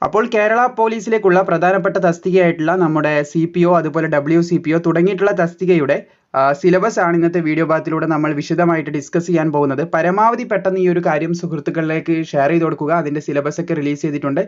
അപ്പോൾ കേരള പോലീസിലേക്കുള്ള പ്രധാനപ്പെട്ട തസ്തികയായിട്ടുള്ള നമ്മുടെ CPO അതുപോലെ WCPO തുടങ്ങിയിട്ടുള്ള തസ്തികയുടെ സിലബസ് ആണ് ഇന്നത്തെ വീഡിയോ ഭാഗത്തിലൂടെ നമ്മൾ വിശദമായിട്ട് ഡിസ്കസ് ചെയ്യാൻ പോകുന്നത്. പരമാവധി പെട്ടെന്ന് ഈ ഒരു കാര്യം സുഹൃത്തുക്കളിലേക്ക് ഷെയർ ചെയ്ത് കൊടുക്കുക. അതിന്റെ സിലബസ് ഒക്കെ റിലീസ് ചെയ്തിട്ടുണ്ട്.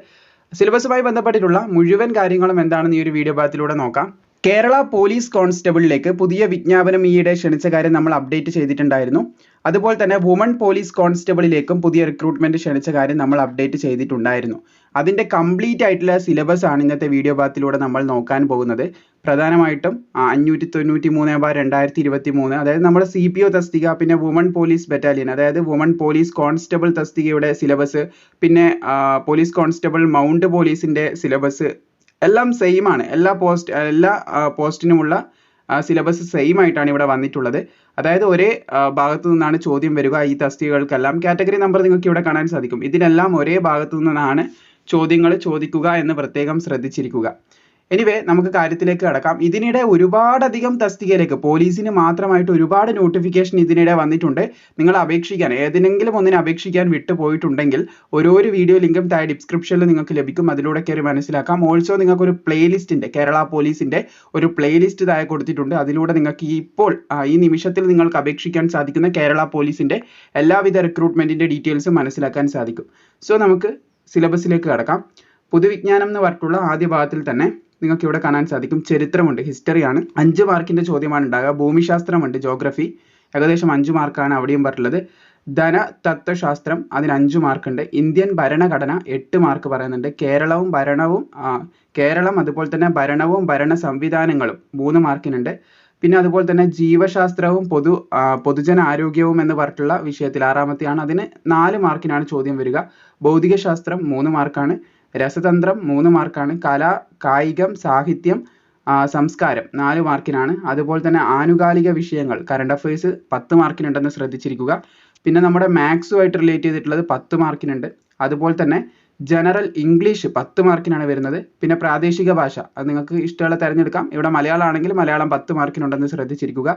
സിലബസുമായി ബന്ധപ്പെട്ടിട്ടുള്ള മുഴുവൻ കാര്യങ്ങളും എന്താണെന്ന് ഈ ഒരു വീഡിയോ ഭാഗത്തിലൂടെ നോക്കാം. കേരള പോലീസ് കോൺസ്റ്റബിളിലേക്ക് പുതിയ വിജ്ഞാപനം ഈയിടെ ക്ഷണിച്ച കാര്യം നമ്മൾ അപ്ഡേറ്റ് ചെയ്തിട്ടുണ്ടായിരുന്നു. അതുപോലെ തന്നെ വുമൺ പോലീസ് കോൺസ്റ്റബിളിലേക്കും പുതിയ റിക്രൂട്ട്മെന്റ് ക്ഷണിച്ച കാര്യം നമ്മൾ അപ്ഡേറ്റ് ചെയ്തിട്ടുണ്ടായിരുന്നു. അതിന്റെ കംപ്ലീറ്റ് ആയിട്ടുള്ള സിലബസ് ആണ് ഇന്നത്തെ വീഡിയോ ഭാഗത്തിലൂടെ നമ്മൾ നോക്കാൻ പോകുന്നത്. പ്രധാനമായിട്ടും 593/2023 അതായത് നമ്മുടെ CPO തസ്തിക, പിന്നെ വുമൺ പോലീസ് ബറ്റാലിയൻ അതായത് വുമൺ പോലീസ് കോൺസ്റ്റബിൾ തസ്തികയുടെ സിലബസ്, പിന്നെ പോലീസ് കോൺസ്റ്റബിൾ മൗണ്ട് പോലീസിന്റെ സിലബസ് എല്ലാം സെയിം ആണ്. എല്ലാ പോസ്റ്റിനുമുള്ള സിലബസ് സെയിം ആയിട്ടാണ് ഇവിടെ വന്നിട്ടുള്ളത്. അതായത് ഒരേ ഭാഗത്തു നിന്നാണ് ചോദ്യം വരിക. ഈ തസ്തികകൾക്കെല്ലാം കാറ്റഗറി നമ്പർ നിങ്ങൾക്ക് ഇവിടെ കാണാൻ സാധിക്കും. ഇതിനെല്ലാം ഒരേ ഭാഗത്തു നിന്നാണ് ചോദ്യങ്ങൾ ചോദിക്കുക എന്ന് പ്രത്യേകം ശ്രദ്ധിച്ചിരിക്കുക. എനിവേ നമുക്ക് കാര്യത്തിലേക്ക് കടക്കാം. ഇതിനിടെ ഒരുപാടധികം തസ്തികയിലേക്ക് പോലീസിന് മാത്രമായിട്ട് ഒരുപാട് നോട്ടിഫിക്കേഷൻ ഇതിനിടെ വന്നിട്ടുണ്ട്. നിങ്ങൾ അപേക്ഷിക്കാൻ ഏതെങ്കിലും ഒന്നിന് അപേക്ഷിക്കാൻ വിട്ടുപോയിട്ടുണ്ടെങ്കിൽ ഓരോരു വീഡിയോ ലിങ്കും താഴെ ഡിസ്ക്രിപ്ഷനിൽ നിങ്ങൾക്ക് ലഭിക്കും. അതിലൂടെ കയറി മനസ്സിലാക്കാം. ഓൾസോ നിങ്ങൾക്ക് ഒരു പ്ലേലിസ്റ്റിന്റെ കേരള പോലീസിന്റെ ഒരു പ്ലേലിസ്റ്റ് താഴെ കൊടുത്തിട്ടുണ്ട്. അതിലൂടെ നിങ്ങൾക്ക് ഇപ്പോൾ ഈ നിമിഷത്തിൽ നിങ്ങൾക്ക് അപേക്ഷിക്കാൻ സാധിക്കുന്ന കേരള പോലീസിന്റെ എല്ലാവിധ റിക്രൂട്ട്മെന്റിന്റെ ഡീറ്റെയിൽസും മനസ്സിലാക്കാൻ സാധിക്കും. സോ നമുക്ക് സിലബസിലേക്ക് കടക്കാം. പൊതുവിജ്ഞാനം എന്ന് പറഞ്ഞിട്ടുള്ള ആദ്യ ഭാഗത്തിൽ തന്നെ നിങ്ങൾക്ക് ഇവിടെ കാണാൻ സാധിക്കും ചരിത്രമുണ്ട്, ഹിസ്റ്ററിയാണ്, 5 മാർക്കിന്റെ ചോദ്യമാണ് ഉണ്ടാകുക. ഭൂമിശാസ്ത്രമുണ്ട്, ജോഗ്രഫി ഏകദേശം 5 മാർക്കാണ് അവിടെയും പറഞ്ഞിട്ടുള്ളത്. ധനതത്വശാസ്ത്രം അതിന് 5 മാർക്കുണ്ട്. ഇന്ത്യൻ ഭരണഘടന 8 മാർക്ക് പറയുന്നുണ്ട്. കേരളം അതുപോലെ തന്നെ ഭരണവും ഭരണ സംവിധാനങ്ങളും 3 മാർക്കിനുണ്ട്. പിന്നെ അതുപോലെ തന്നെ ജീവശാസ്ത്രവും പൊതുജന ആരോഗ്യവും എന്ന് പറഞ്ഞിട്ടുള്ള വിഷയത്തിൽ 6-മത്തെയാണ്. അതിന് 4 മാർക്കിനാണ് ചോദ്യം വരിക. ഭൗതികശാസ്ത്രം 3 മാർക്കാണ്. രസതന്ത്രം 3 മാർക്കാണ്. കല, കായികം, സാഹിത്യം, സംസ്കാരം 4 മാർക്കിനാണ്. അതുപോലെ തന്നെ ആനുകാലിക വിഷയങ്ങൾ കറണ്ട് അഫയേഴ്സ് 10 മാർക്കിനുണ്ടെന്ന് ശ്രദ്ധിച്ചിരിക്കുക. പിന്നെ നമ്മുടെ മാത്സുമായിട്ട് റിലേറ്റ് ചെയ്തിട്ടുള്ളത് 10 മാർക്കിനുണ്ട്. അതുപോലെ തന്നെ ജനറൽ ഇംഗ്ലീഷ് 10 മാർക്കിനാണ് വരുന്നത്. പിന്നെ പ്രാദേശിക ഭാഷ അത് നിങ്ങൾക്ക് ഇഷ്ടമുള്ള തിരഞ്ഞെടുക്കാം. ഇവിടെ മലയാളം ആണെങ്കിൽ മലയാളം 10 മാർക്കിനുണ്ടെന്ന് ശ്രദ്ധിച്ചിരിക്കുക.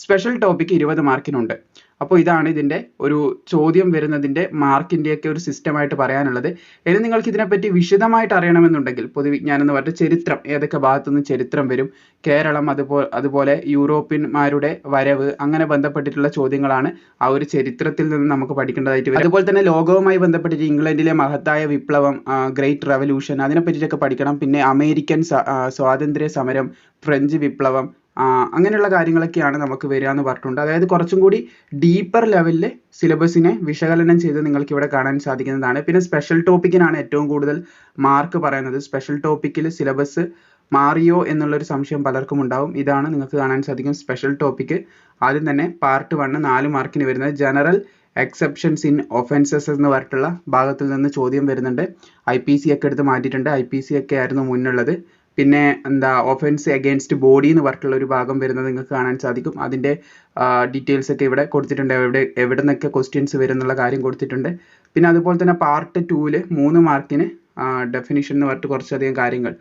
സ്പെഷ്യൽ ടോപ്പിക് 20 മാർക്കിനുണ്ട്. അപ്പോൾ ഇതാണ് ഇതിന്റെ ഒരു ചോദ്യം വരുന്നതിന്റെ മാർക്കിന്റെയൊക്കെ ഒരു സിസ്റ്റമായിട്ട് പറയാനുള്ളത്. ഇനി നിങ്ങൾക്ക് ഇതിനെപ്പറ്റി വിശദമായിട്ട് അറിയണമെന്നുണ്ടെങ്കിൽ പൊതുവിജ്ഞാനം എന്ന് പറഞ്ഞിട്ട് ചരിത്രം, ഏതൊക്കെ ഭാഗത്തുനിന്ന് ചരിത്രം വരും, കേരളം, അതുപോലെ യൂറോപ്യന്മാരുടെ വരവ്, അങ്ങനെ ബന്ധപ്പെട്ടിട്ടുള്ള ചോദ്യങ്ങളാണ് ആ ഒരു ചരിത്രത്തിൽ നിന്ന് നമുക്ക് പഠിക്കേണ്ടതായിട്ട് വരും. അതുപോലെ തന്നെ ലോകവുമായി ബന്ധപ്പെട്ടിട്ട് ഇംഗ്ലണ്ടിലെ മഹത്തായ വിപ്ലവം, ഗ്രേറ്റ് റെവല്യൂഷൻ, അതിനെ പറ്റിയിട്ടൊക്കെ പഠിക്കണം. പിന്നെ അമേരിക്കൻ സ്വാതന്ത്ര്യ സമരം, ഫ്രഞ്ച് വിപ്ലവം, അങ്ങനെയുള്ള കാര്യങ്ങളൊക്കെയാണ് നമുക്ക് വരിക എന്ന് പറഞ്ഞിട്ടുണ്ട്. അതായത് കുറച്ചും കൂടി ഡീപ്പർ ലെവലിൽ സിലബസിനെ വിശകലനം ചെയ്ത് നിങ്ങൾക്ക് ഇവിടെ കാണാൻ സാധിക്കുന്നതാണ്. പിന്നെ സ്പെഷ്യൽ ടോപ്പിക്കിനാണ് ഏറ്റവും കൂടുതൽ മാർക്ക് പറയുന്നത്. സ്പെഷ്യൽ ടോപ്പിക്കിൽ സിലബസ് മാറിയോ എന്നുള്ളൊരു സംശയം പലർക്കും ഉണ്ടാവും. ഇതാണ് നിങ്ങൾക്ക് കാണാൻ സാധിക്കും സ്പെഷ്യൽ ടോപ്പിക്ക്. ആദ്യം തന്നെ പാർട്ട് 1 4 മാർക്കിന് വരുന്നത് ജനറൽ എക്സെപ്ഷൻസ് ഇൻ ഒഫൻസസ് എന്ന് പറഞ്ഞിട്ടുള്ള ഭാഗത്തിൽ നിന്ന് ചോദ്യം വരുന്നുണ്ട്. IPC ഒക്കെ എടുത്ത് മാറ്റിയിട്ടുണ്ട്. IPC ഒക്കെ ആയിരുന്നു മുന്നുള്ളത്. പിന്നെ ഒഫൻസ് അഗെയിൻസ്റ്റ് ബോഡി എന്ന് പറഞ്ഞിട്ടുള്ള ഒരു ഭാഗം വരുന്നത് നിങ്ങൾക്ക് കാണാൻ സാധിക്കും. അതിന്റെ ഡീറ്റെയിൽസ് ഒക്കെ ഇവിടെ കൊടുത്തിട്ടുണ്ട്. എവിടെ നിന്നൊക്കെ ക്വസ്റ്റ്യൻസ് വരും എന്നുള്ള കാര്യം കൊടുത്തിട്ടുണ്ട്. പിന്നെ അതുപോലെ തന്നെ പാർട്ട് 2 3 മാർക്കിന് ഡെഫിനിഷൻ എന്ന് പറഞ്ഞിട്ട് കുറച്ചധികം കാര്യങ്ങൾ,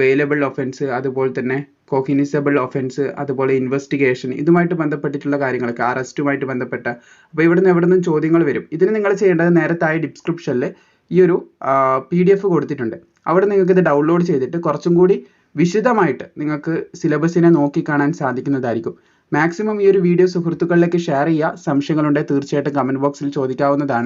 വെയിലബിൾ ഒഫൻസ്, അതുപോലെ തന്നെ കോഗ്നിസബിൾ ഒഫൻസ്, അതുപോലെ ഇൻവെസ്റ്റിഗേഷൻ, ഇതുമായിട്ട് ബന്ധപ്പെട്ടിട്ടുള്ള കാര്യങ്ങളൊക്കെ, അറസ്റ്റുമായിട്ട് ബന്ധപ്പെട്ട. അപ്പോൾ എവിടെ നിന്നും ചോദ്യങ്ങൾ വരും. ഇതിന് നിങ്ങൾ ചെയ്യേണ്ടത് നേരത്തായ ഡിസ്ക്രിപ്ഷനിൽ ഈ ഒരു PDF കൊടുത്തിട്ടുണ്ട്. അവിടെ നിങ്ങൾക്ക് ഇത് ഡൗൺലോഡ് ചെയ്തിട്ട് കുറച്ചും കൂടി വിശദമായിട്ട് നിങ്ങൾക്ക് സിലബസിനെ നോക്കിക്കാണാൻ സാധിക്കുന്നതായിരിക്കും. മാക്സിമം ഈ ഒരു വീഡിയോ സുഹൃത്തുക്കളിലേക്ക് ഷെയർ ചെയ്യുക. സംശയങ്ങളുണ്ടെങ്കിൽ തീർച്ചയായിട്ടും കമന്റ് ബോക്സിൽ ചോദിക്കാവുന്നതാണ്.